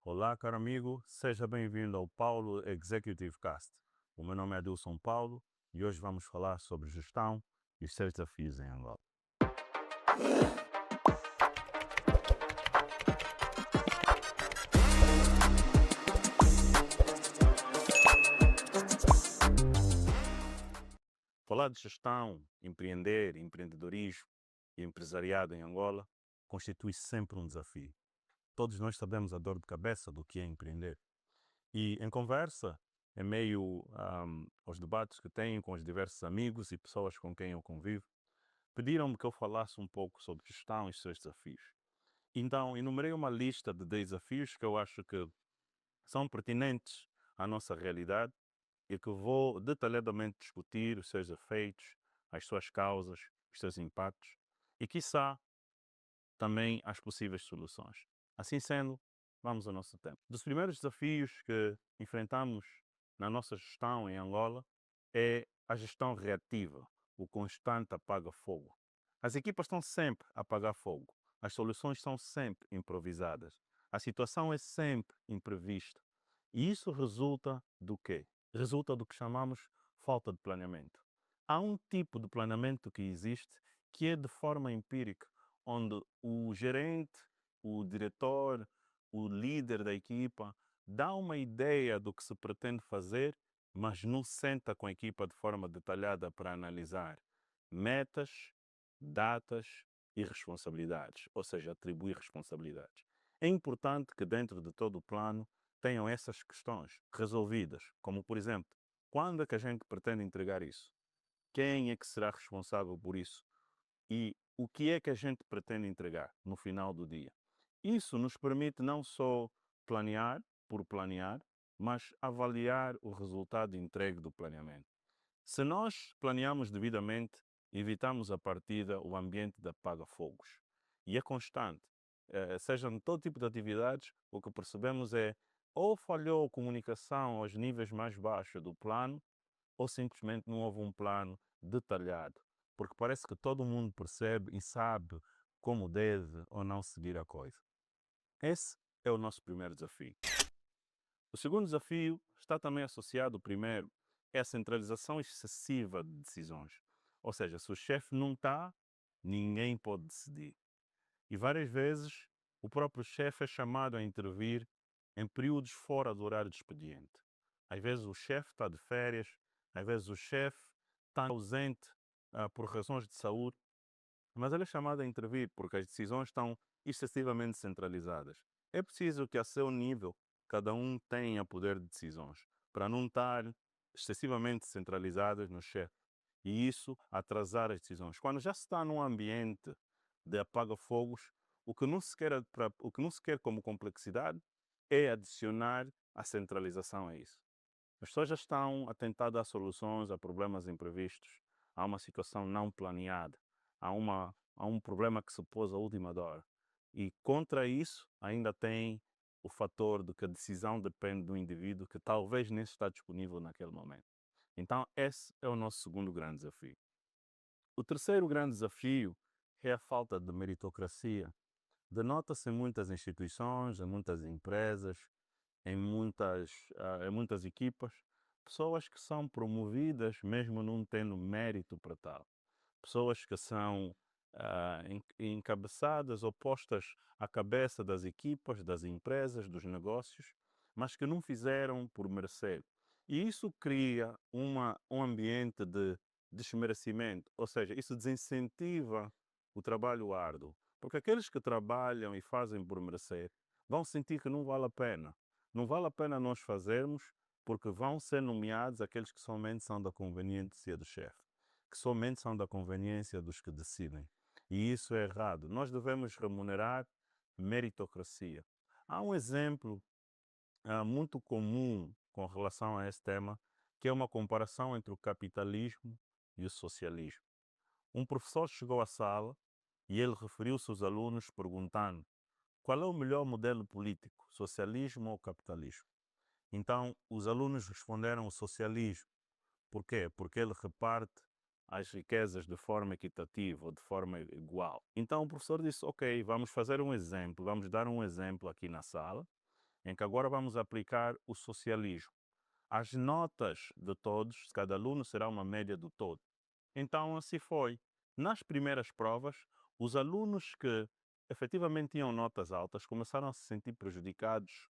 Olá, caro amigo, seja bem-vindo ao Paulo Executive Cast. O meu nome é Adilson Paulo e hoje vamos falar sobre gestão e os seus desafios em Angola. Falar de gestão, empreender, empreendedorismo e empresariado em Angola constitui sempre um desafio. Todos nós sabemos a dor de cabeça do que é empreender. E em conversa, em meio aos debates que tenho com os diversos amigos e pessoas com quem eu convivo, pediram-me que eu falasse um pouco sobre gestão e os seus desafios. Então, enumerei uma lista de desafios que eu acho que são pertinentes à nossa realidade e que vou detalhadamente discutir os seus efeitos, as suas causas, os seus impactos e, quiçá, também as possíveis soluções. Assim sendo, vamos ao nosso tema. Dos primeiros desafios que enfrentamos na nossa gestão em Angola é a gestão reativa, o constante apaga-fogo. As equipas estão sempre a apagar fogo, as soluções são sempre improvisadas, a situação é sempre imprevista. E isso resulta do quê? Resulta do que chamamos falta de planeamento. Há um tipo de planeamento que existe que é de forma empírica, onde o gerente, o diretor, o líder da equipa dá uma ideia do que se pretende fazer, mas não senta com a equipa de forma detalhada para analisar metas, datas e responsabilidades, ou seja, atribuir responsabilidades. É importante que dentro de todo o plano tenham essas questões resolvidas, como por exemplo, quando é que a gente pretende entregar isso? Quem é que será responsável por isso? E o que é que a gente pretende entregar no final do dia? Isso nos permite não só planear por planear, mas avaliar o resultado entregue do planeamento. Se nós planeamos devidamente, evitamos a partida o ambiente de apaga-fogos. E é constante. Seja em todo tipo de atividades, o que percebemos é ou falhou a comunicação aos níveis mais baixos do plano, ou simplesmente não houve um plano detalhado. Porque parece que todo mundo percebe e sabe como deve ou não seguir a coisa. Esse é o nosso primeiro desafio. O segundo desafio está também associado ao primeiro, é a centralização excessiva de decisões. Ou seja, se o chefe não está, ninguém pode decidir. E várias vezes o próprio chefe é chamado a intervir em períodos fora do horário de expediente. Às vezes o chefe está de férias, às vezes o chefe está ausente por razões de saúde, mas ele é chamado a intervir porque as decisões estão excessivamente centralizadas. É preciso que, a seu nível, cada um tenha poder de decisões, para não estar excessivamente centralizadas no chefe. E isso atrasar as decisões. Quando já se está num ambiente de apaga-fogos, o que não se quer como complexidade é adicionar a centralização a isso. As pessoas já estão a tentar dar soluções a problemas imprevistos, há uma situação não planeada, há um problema que se pôs à última hora. E contra isso ainda tem o fator de que a decisão depende do indivíduo que talvez nem está disponível naquele momento. Então esse é o nosso segundo grande desafio. O terceiro grande desafio é a falta de meritocracia. Denota-se em muitas instituições, em muitas empresas, em muitas equipas, pessoas que são promovidas mesmo não tendo mérito para tal. Pessoas que são encabeçadas ou postas à cabeça das equipas, das empresas, dos negócios, mas que não fizeram por merecer. E isso cria um ambiente de desmerecimento, ou seja, isso desincentiva o trabalho árduo, porque aqueles que trabalham e fazem por merecer vão sentir que não vale a pena. Não vale a pena nós fazermos porque vão ser nomeados aqueles que somente são da conveniência do chefe, que somente são da conveniência dos que decidem. E isso é errado. Nós devemos remunerar meritocracia. Há um exemplo muito comum com relação a esse tema, que é uma comparação entre o capitalismo e o socialismo. Um professor chegou à sala e ele referiu-se aos alunos perguntando: qual é o melhor modelo político, socialismo ou capitalismo? Então, os alunos responderam o socialismo. Por quê? Porque ele reparte as riquezas de forma equitativa ou de forma igual. Então, o professor disse: ok, vamos fazer um exemplo, vamos dar um exemplo aqui na sala, em que agora vamos aplicar o socialismo. As notas de todos, de cada aluno, será uma média do todo. Então, assim foi. Nas primeiras provas, os alunos que efetivamente tinham notas altas começaram a se sentir prejudicados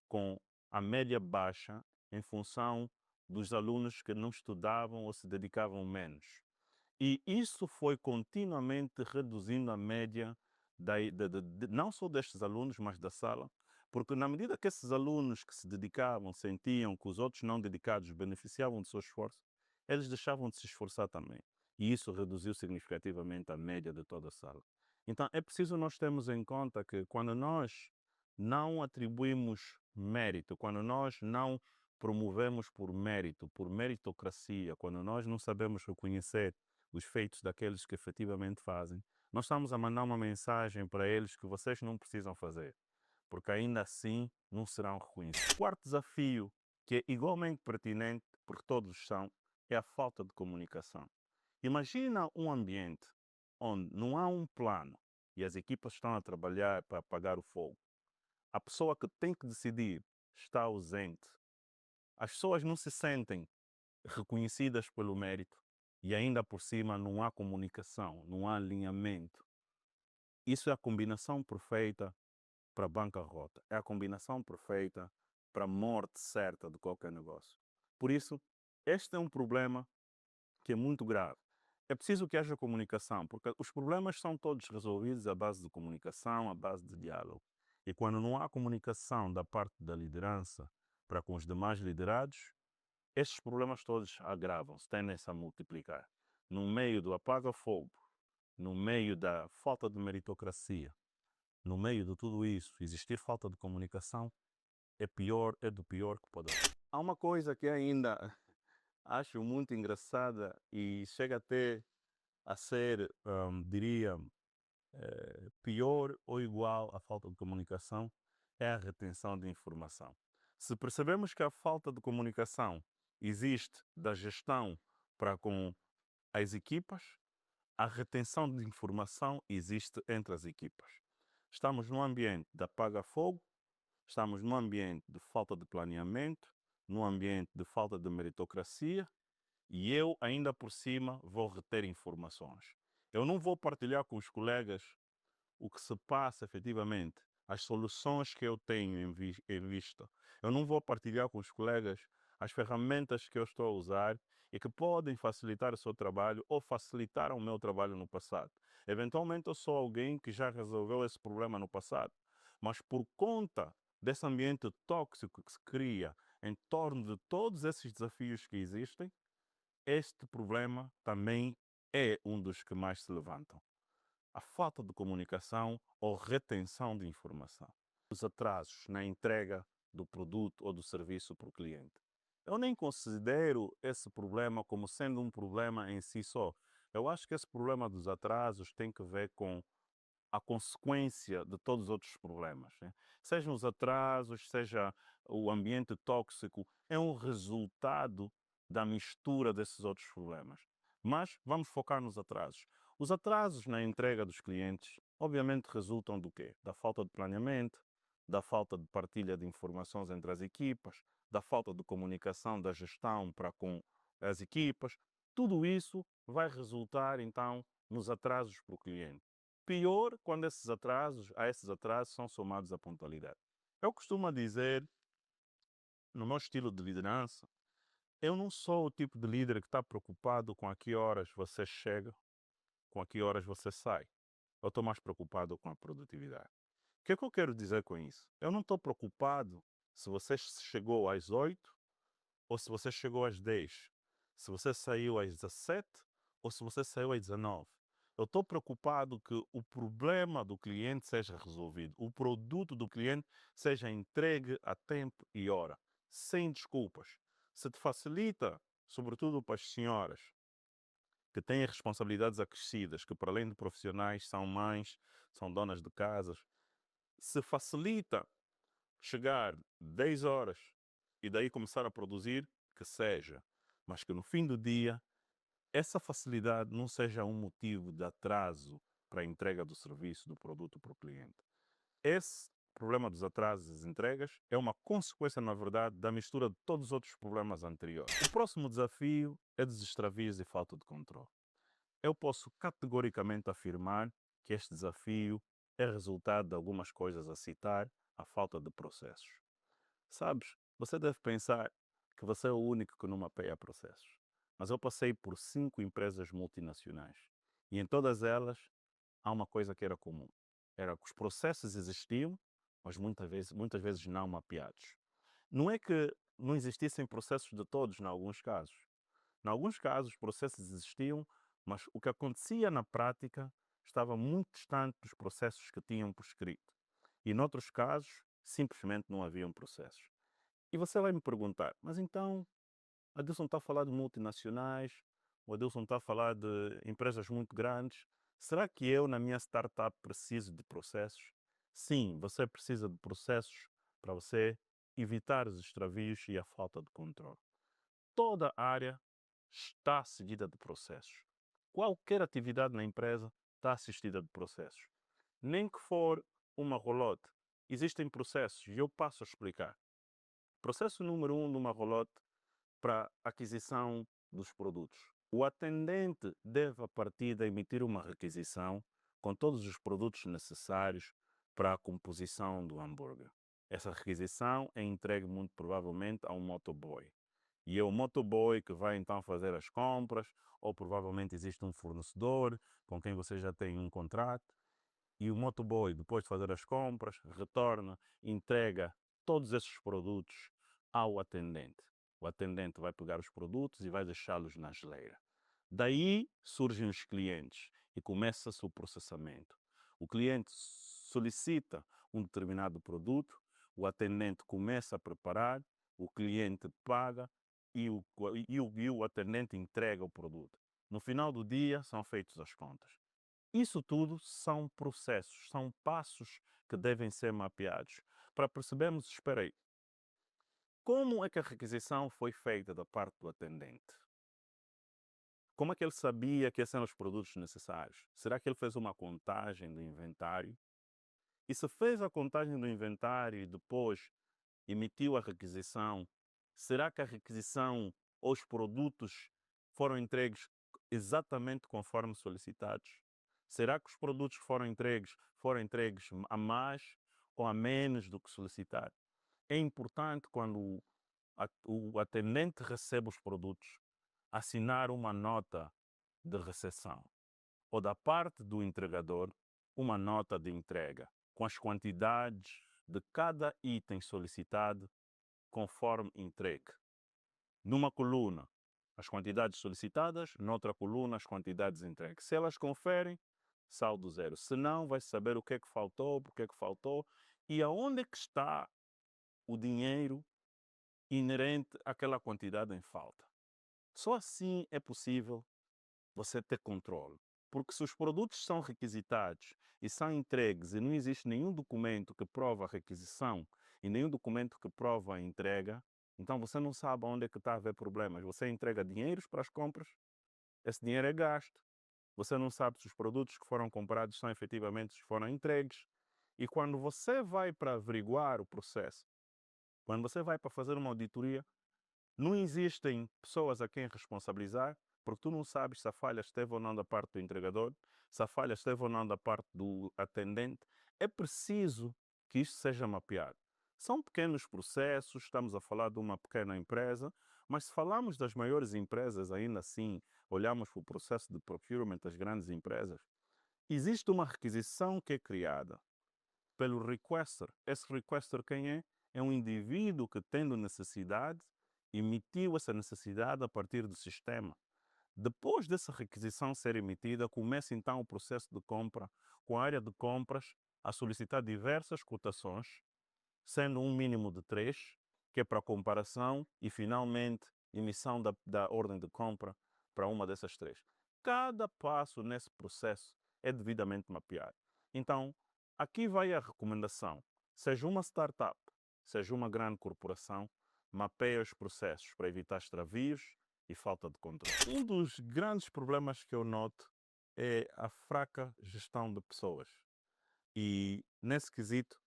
com a média baixa em função dos alunos que não estudavam ou se dedicavam menos. E isso foi continuamente reduzindo a média não só destes alunos, mas da sala, porque na medida que esses alunos que se dedicavam sentiam que os outros não dedicados beneficiavam do seu esforço, eles deixavam de se esforçar também. E isso reduziu significativamente a média de toda a sala. Então é preciso nós termos em conta que quando nós não atribuímos mérito, quando nós não promovemos por meritocracia, quando nós não sabemos reconhecer os feitos daqueles que efetivamente fazem, nós estamos a mandar uma mensagem para eles que vocês não precisam fazer, porque ainda assim não serão reconhecidos. O quarto desafio, que é igualmente pertinente, porque todos são, é a falta de comunicação. Imagina um ambiente onde não há um plano e as equipas estão a trabalhar para apagar o fogo. A pessoa que tem que decidir está ausente. As pessoas não se sentem reconhecidas pelo mérito e ainda por cima não há comunicação, não há alinhamento. Isso é a combinação perfeita para a bancarrota, é a combinação perfeita para a morte certa de qualquer negócio. Por isso, este é um problema que é muito grave. É preciso que haja comunicação, porque os problemas são todos resolvidos à base de comunicação, à base de diálogo. E quando não há comunicação da parte da liderança para com os demais liderados, estes problemas todos agravam-se, tendem-se a multiplicar. No meio do apaga-fogo, no meio da falta de meritocracia, no meio de tudo isso, existir falta de comunicação é do pior que pode haver. Há uma coisa que ainda acho muito engraçada e chega até a ser, diria, pior ou igual à falta de comunicação, é a retenção de informação. Se percebemos que a falta de comunicação existe da gestão para com as equipas, a retenção de informação existe entre as equipas. Estamos num ambiente de apaga-fogo, estamos num ambiente de falta de planeamento, num ambiente de falta de meritocracia, e eu, ainda por cima, vou reter informações. Eu não vou partilhar com os colegas o que se passa efetivamente, as soluções que eu tenho em vista. Eu não vou partilhar com os colegas as ferramentas que eu estou a usar e que podem facilitar o seu trabalho ou facilitaram o meu trabalho no passado. Eventualmente eu sou alguém que já resolveu esse problema no passado, mas por conta desse ambiente tóxico que se cria em torno de todos esses desafios que existem, este problema também é um dos que mais se levantam. A falta de comunicação ou retenção de informação. Os atrasos na entrega do produto ou do serviço para o cliente. Eu nem considero esse problema como sendo um problema em si só. Eu acho que esse problema dos atrasos tem que ver com a consequência de todos os outros problemas, né? Sejam os atrasos, seja o ambiente tóxico, é um resultado da mistura desses outros problemas. Mas vamos focar nos atrasos. Os atrasos na entrega dos clientes, obviamente, resultam do quê? Da falta de planeamento, da falta de partilha de informações entre as equipas, da falta de comunicação da gestão para com as equipas. Tudo isso vai resultar, então, nos atrasos para o cliente. Pior quando a esses atrasos são somados à pontualidade. Eu costumo dizer, no meu estilo de liderança, eu não sou o tipo de líder que está preocupado com a que horas você chega, com a que horas você sai. Eu estou mais preocupado com a produtividade. O que é que eu quero dizer com isso? Eu não estou preocupado se você chegou às 8 ou se você chegou às 10, se você saiu às 17 ou se você saiu às 19. Eu estou preocupado que o problema do cliente seja resolvido, o produto do cliente seja entregue a tempo e hora, sem desculpas. Se te facilita, sobretudo para as senhoras que têm responsabilidades acrescidas, que para além de profissionais são mães, são donas de casas, se facilita chegar 10 horas e daí começar a produzir, que seja, mas que no fim do dia essa facilidade não seja um motivo de atraso para a entrega do serviço, do produto para o cliente. Esse problema dos atrasos das entregas é uma consequência, na verdade, da mistura de todos os outros problemas anteriores. O próximo desafio é dos extravios e falta de controle. Eu posso categoricamente afirmar que este desafio é resultado de algumas coisas a citar, a falta de processos. Sabes, você deve pensar que você é o único que não mapeia processos. Mas eu passei por 5 empresas multinacionais e em todas elas há uma coisa que era comum. Era que os processos existiam, mas muitas vezes não mapeados. Não é que não existissem processos de todos, em alguns casos. Em alguns casos, os processos existiam, mas o que acontecia na prática estava muito distante dos processos que tinham por escrito. E, noutros casos, simplesmente não haviam processos. E você vai me perguntar, mas então, Adilson está a falar de multinacionais, o Adilson está a falar de empresas muito grandes. Será que eu, na minha startup, preciso de processos? Sim, você precisa de processos para você evitar os extravios e a falta de controle. Toda área está seguida de processos. Qualquer atividade na empresa está assistida de processos. Nem que for uma rolote, existem processos e eu passo a explicar. Processo número 1 de uma rolote para aquisição dos produtos. O atendente deve, a partida, emitir uma requisição com todos os produtos necessários para a composição do hambúrguer. Essa requisição é entregue muito provavelmente a um motoboy. E é o motoboy que vai então fazer as compras, ou provavelmente existe um fornecedor com quem você já tem um contrato. E o motoboy, depois de fazer as compras, retorna, entrega todos esses produtos ao atendente. O atendente vai pegar os produtos e vai deixá-los na geleira. Daí surgem os clientes e começa-se o processamento. O cliente solicita um determinado produto, o atendente começa a preparar, o cliente paga e o atendente entrega o produto. No final do dia são feitas as contas. Isso tudo são processos, são passos que devem ser mapeados para percebermos, espera aí, como é que a requisição foi feita da parte do atendente? Como é que ele sabia que esses eram os produtos necessários? Será que ele fez uma contagem do inventário? E se fez a contagem do inventário e depois emitiu a requisição, será que a requisição ou os produtos foram entregues exatamente conforme solicitados? Será que os produtos que foram entregues a mais ou a menos do que solicitado? É importante quando o atendente recebe os produtos, assinar uma nota de recepção ou da parte do entregador uma nota de entrega com as quantidades de cada item solicitado conforme entregue. Numa coluna, as quantidades solicitadas, noutra coluna, as quantidades entregues. Se elas conferem, saldo zero. Se não, vai saber o que é que faltou, por que é que faltou e aonde é que está o dinheiro inerente àquela quantidade em falta. Só assim é possível você ter controle. Porque se os produtos são requisitados e são entregues e não existe nenhum documento que prova a requisição e nenhum documento que prova a entrega, então você não sabe onde é que está a haver problemas. Você entrega dinheiros para as compras, esse dinheiro é gasto. Você não sabe se os produtos que foram comprados são efetivamente foram entregues. E quando você vai para averiguar o processo, quando você vai para fazer uma auditoria, não existem pessoas a quem responsabilizar, porque tu não sabes se a falha esteve ou não da parte do entregador, se a falha esteve ou não da parte do atendente. É preciso que isto seja mapeado. São pequenos processos, estamos a falar de uma pequena empresa, mas se falamos das maiores empresas, ainda assim, olhamos para o processo de procurement das grandes empresas, existe uma requisição que é criada pelo requester. Esse requester quem é? É um indivíduo que, tendo necessidade, emitiu essa necessidade a partir do sistema. Depois dessa requisição ser emitida, começa então o processo de compra, com a área de compras a solicitar diversas cotações, sendo um mínimo de 3, que é para comparação, e finalmente emissão da ordem de compra para uma dessas 3. Cada passo nesse processo é devidamente mapeado. Então, aqui vai a recomendação. Seja uma startup, seja uma grande corporação, mapeia os processos para evitar extravios e falta de controle. Um dos grandes problemas que eu noto é a fraca gestão de pessoas. E nesse quesito,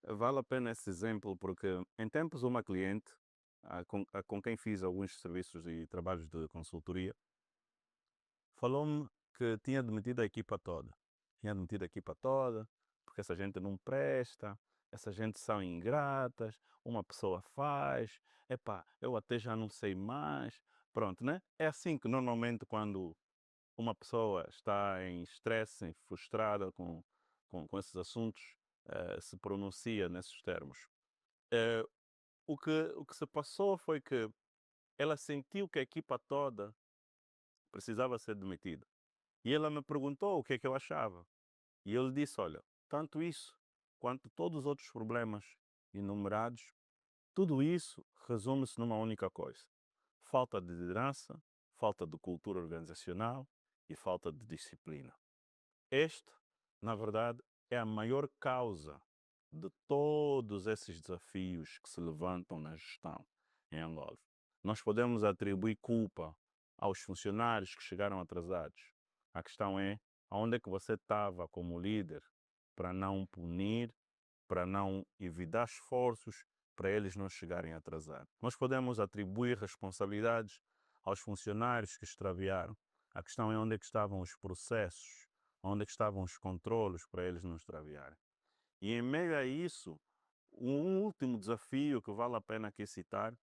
Vale a pena esse exemplo porque em tempos uma cliente com quem fiz alguns serviços e trabalhos de consultoria falou-me que tinha demitido a equipa toda. Tinha demitido a equipa toda porque essa gente não presta, essa gente são ingratas, uma pessoa faz, epá, eu até já não sei mais. Pronto, né? É assim que normalmente quando uma pessoa está em estresse, frustrada com esses assuntos, se pronuncia nesses termos. Eh, o que se passou foi que ela sentiu que a equipa toda precisava ser demitida. E ela me perguntou o que é que eu achava. E eu lhe disse: olha, tanto isso quanto todos os outros problemas enumerados, tudo isso resume-se numa única coisa: falta de liderança, falta de cultura organizacional e falta de disciplina. Este, na verdade, é a maior causa de todos esses desafios que se levantam na gestão em Angola. Nós podemos atribuir culpa aos funcionários que chegaram atrasados. A questão é aonde é que você estava como líder para não punir, para não evitar esforços para eles não chegarem atrasados. Nós podemos atribuir responsabilidades aos funcionários que extraviaram. A questão é onde é que estavam os processos, onde é que estavam os controlos para eles não extraviarem. E em meio a isso, um último desafio que vale a pena aqui citar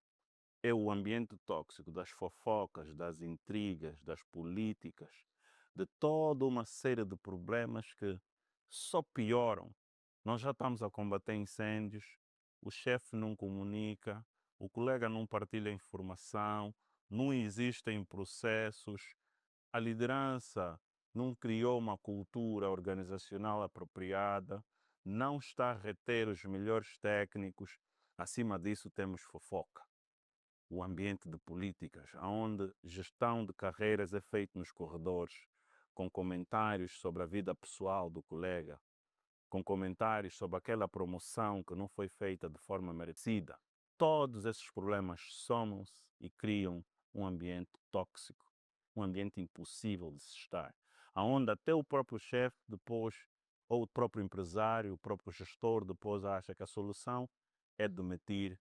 é o ambiente tóxico das fofocas, das intrigas, das políticas, de toda uma série de problemas que só pioram. Nós já estamos a combater incêndios, o chefe não comunica, o colega não partilha informação, não existem processos, a liderança não criou uma cultura organizacional apropriada, não está a reter os melhores técnicos. Acima disso, temos fofoca, o ambiente de políticas, onde gestão de carreiras é feita nos corredores, com comentários sobre a vida pessoal do colega, com comentários sobre aquela promoção que não foi feita de forma merecida. Todos esses problemas somam-se e criam um ambiente tóxico, um ambiente impossível de se estar, aonde até o próprio chefe depois, ou o próprio empresário, o próprio gestor depois acha que a solução é demitir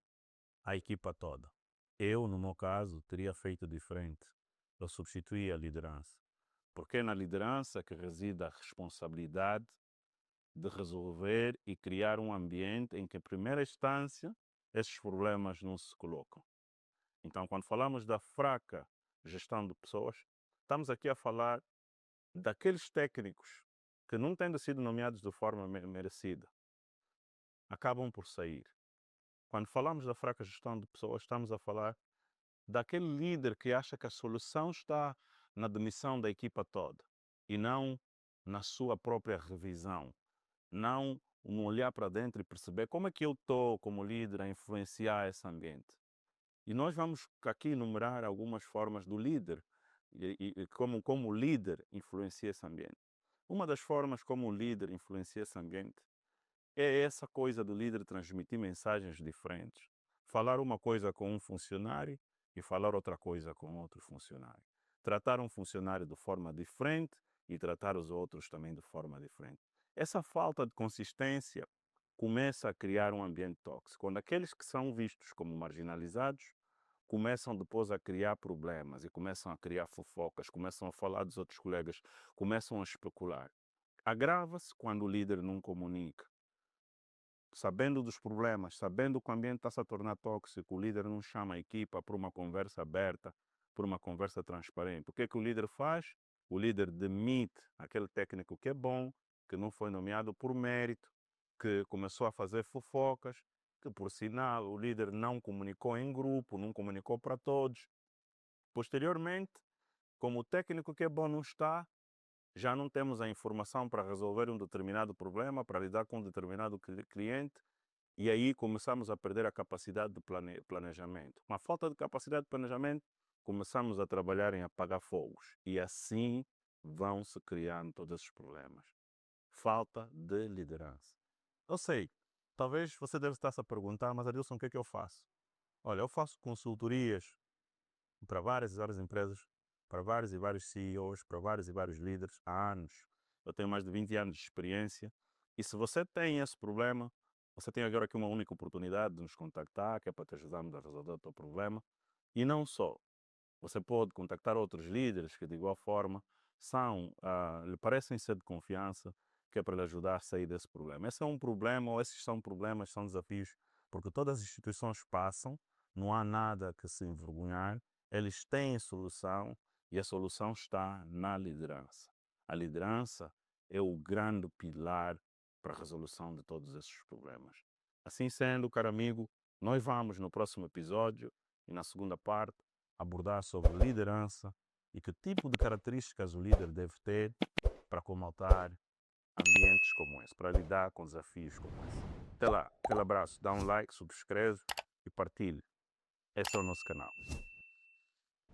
a equipa toda. Eu, no meu caso, teria feito diferente. Eu substituí a liderança. Porque é na liderança que reside a responsabilidade de resolver e criar um ambiente em que, em primeira instância, esses problemas não se colocam. Então, quando falamos da fraca gestão de pessoas, estamos aqui a falar daqueles técnicos que, não tendo sido nomeados de forma merecida, acabam por sair. Quando falamos da fraca gestão de pessoas, estamos a falar daquele líder que acha que a solução está na demissão da equipa toda e não na sua própria revisão, não um olhar para dentro e perceber como é que eu estou como líder a influenciar esse ambiente. E nós vamos aqui enumerar algumas formas do líder e como o líder influencia esse ambiente. Uma das formas como o líder influencia esse ambiente é essa coisa do líder transmitir mensagens diferentes. Falar uma coisa com um funcionário e falar outra coisa com outro funcionário. Tratar um funcionário de forma diferente e tratar os outros também de forma diferente. Essa falta de consistência começa a criar um ambiente tóxico. Quando aqueles que são vistos como marginalizados começam depois a criar problemas e começam a criar fofocas, começam a falar dos outros colegas, começam a especular. Agrava-se quando o líder não comunica, sabendo dos problemas, sabendo que o ambiente está-se a tornar tóxico, o líder não chama a equipa para uma conversa aberta, por uma conversa transparente. O que é que o líder faz? O líder demite aquele técnico que é bom, que não foi nomeado por mérito, que começou a fazer fofocas, que por sinal o líder não comunicou em grupo, não comunicou para todos. Posteriormente, como o técnico que é bom não está, já não temos a informação para resolver um determinado problema, para lidar com um determinado cliente, e aí começamos a perder a capacidade de planejamento. Com a falta de capacidade de planejamento, começamos a trabalhar em apagar fogos. E assim vão se criando todos esses problemas. Falta de liderança. Eu sei, talvez você deve estar se a perguntar, mas Adilson, o que é que eu faço? Olha, eu faço consultorias para várias e várias empresas, para vários e vários CEOs, para vários e vários líderes há anos. Eu tenho mais de 20 anos de experiência. E se você tem esse problema, Você tem agora aqui uma única oportunidade de nos contactar, que é para te ajudarmos a resolver o teu problema. E não só, você pode contactar outros líderes que, de igual forma, lhe parecem ser de confiança, que é para lhe ajudar a sair desse problema. Esse é um problema, ou esses são problemas, são desafios, porque todas as instituições passam, não há nada que se envergonhar, eles têm solução e a solução está na liderança. A liderança é o grande pilar para a resolução de todos esses problemas. Assim sendo, caro amigo, nós vamos no próximo episódio e na segunda parte abordar sobre liderança e que tipo de características o líder deve ter para comatar ambientes como esse, para lidar com desafios como esse. Até lá, aquele abraço, dá um like, subscreve e partilhe. Esse é o nosso canal.